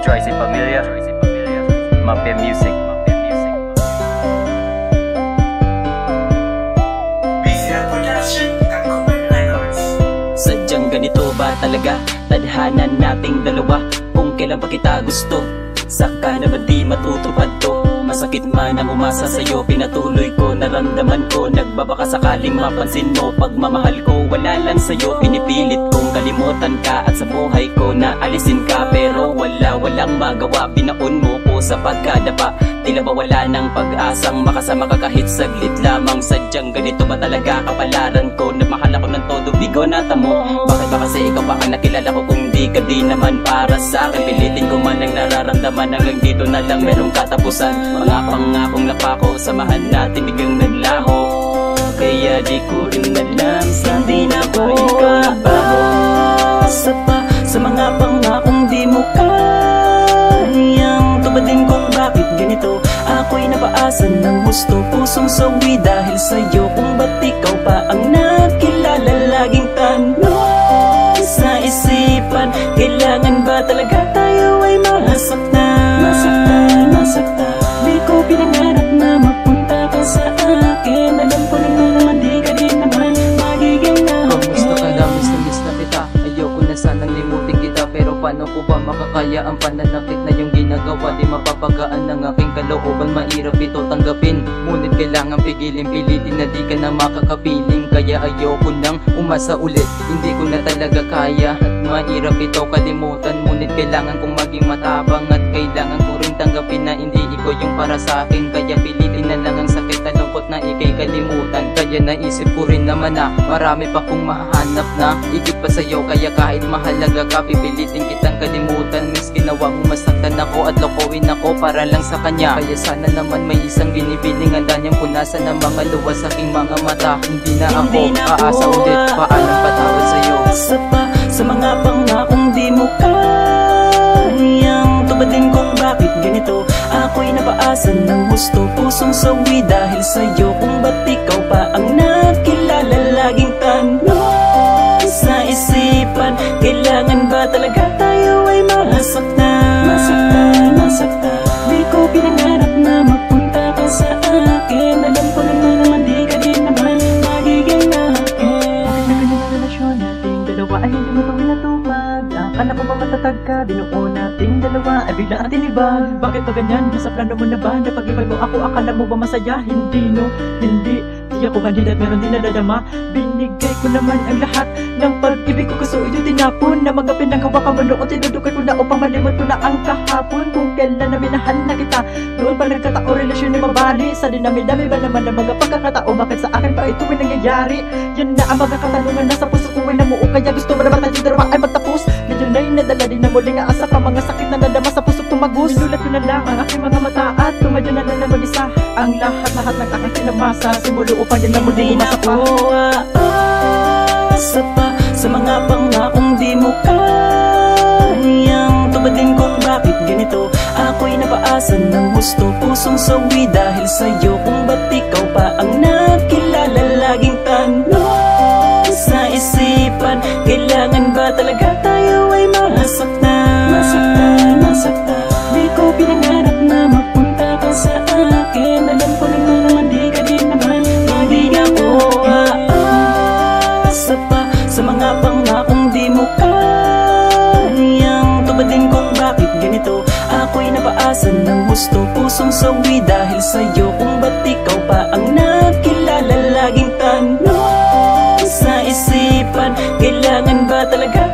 Troyce Pamilya, Mafia Music. Sadyang ganito ba talaga? Tadhana nating dalawa. Kung kailan pa kita gusto, saka na ba di matutupad to? Masakit man ang umasa sa'yo, pinatuloy ko, naramdaman ko. Nagbabaka sakaling mapansin mo, pagmamahal ko wala lang sa'yo. Pinipilit kong kalimutan ka at sa buhay ko na alisin ka. Pero walang magawa, binaon mo ko sa pagkadapa. Tila ba wala ng pag-asang makasama ka kahit saglit lamang? Sadyang ganito ba talaga kapalaran ko? Nagmahal ako ng todo, di ko natamo. Bakit ba kasi ikaw pa ang nakilala ko kung di ka di naman para sa akin? Pilitin ko man ang nararamdaman, hanggang dito na lang merong katapusan. Mga pangakong napako, samahan natin biglang naglaho. Kaya di ko rin alam, hindi na ko ikabaho. Sa mga pangakong di mo kayang tubadin kung bakit ganito. Ako'y napaasan ng gusto, pusong sawi dahil sa'yo. Kung ba't ikaw pa ang nakilala, laging tanong sa isipan, kailangan ba talaga tayo ay masaktan? Di ko pinangarap na mapunta ka sa akin. Alam ko naman di ka din naman magiging na. Kamusta ka lang, miss na kita. Ayoko na sanang limutin kita, pero paano ko ba makakaya ang pananakit na yung ginagawa? Di mapapagaan ng aking kalooban, mahirap ito tanggapin. Ngunit kailangan pigilin, pilitin na di ka na makakapiling. Kaya ayoko nang umasa ulit, hindi ko na talaga kaya. At mahirap ito kalimutan, ngunit kailangan kong maging matabang. At kailangan ko rin tanggapin na hindi ikaw yung para sa akin. Kaya pilitin na lang ang sakit at lungkot na ikay kalimutan. Kaya naisip ko rin naman na marami pa kong mahanap na higit pa sa'yo. Kaya kahit mahalaga ka, pipilitin kitang kalimutan. Miss ginawa mo masaktan ako at lokohin ako para lang sa kanya. Kaya sana naman may isang binibining handa niyang punasan ng mga luwas sa aking mga mata. Hindi na ako aasa ulit, paalam patawad sa'yo. Sa mga pangakong di mo kayang tubadin kung bakit ganito. Ako'y napaasan ng gusto, pusong sawi dahil sa'yo. Kung ba't ikaw pa ang nakilala, laging tanong sa isipan, kailangan ba talaga tayo ay masaktan? Di ko pinangarap na magpunta ka sa akin. Alam ko naman di ka din naman magiging akin. Bakit na ganyan ang relasyon nating dalawa ay hindi mo ito pinatupad? Akala ko ba matatag ka? Binuo nating dalawa ay bigla ang tinibag. Bakit ba ganyan? Nasa plano mo na ba na pag-ibay mo ako? Akala mo ba masaya? Hindi no, hindi. Di ako manila at meron din nadadama. Binigay ko naman ang lahat ng pag-ibig ko, kaso iyo tinapon. Na mga pinanghawakan mo noon, tinudukay ko na upang malimot ko na ang kahapon. Kung kailan na minahal na kita, noon pa nagkatao relasyon ni mabali. Sa dinami-dami ba naman ang mga pagkakatao? Bakit sa akin pa ito ay nangyayari? Yan na ang mga katanungan na sa puso ko ay namuo. Kaya gusto mo naman tayong dalawa ay magtapos. Ngayon ay nadala din na muling aasa pa mga sakit na nadama sa puso tumagos. Ninulat ko na lang ang aking mga mata at tumadyo na lang mag-isa ang lahat ng aking pinamasa. Simulo upang din na muling umasa pa. Sa mga pangakong di mo kayang tubadin kung bakit ganito. Ako'y napaasan ng gusto, pusong sawi dahil sa'yo. Kung ba't ikaw pa ang nakilala, laging tanong sa isipan, kailangan ba talaga tayo ay masaktan? Di ko pinangarap na magpunta ka sa akin. Alam ko naman di ka din naman magiging ako. Sa mga pangakong di mo kayang tubadin kung bakit ganito. Ako'y napaasan ng gusto, pusong sawi dahil sa'yo. Kung ba't ikaw pa ang nakilala, laging tanong sa isipan, kailangan ba talaga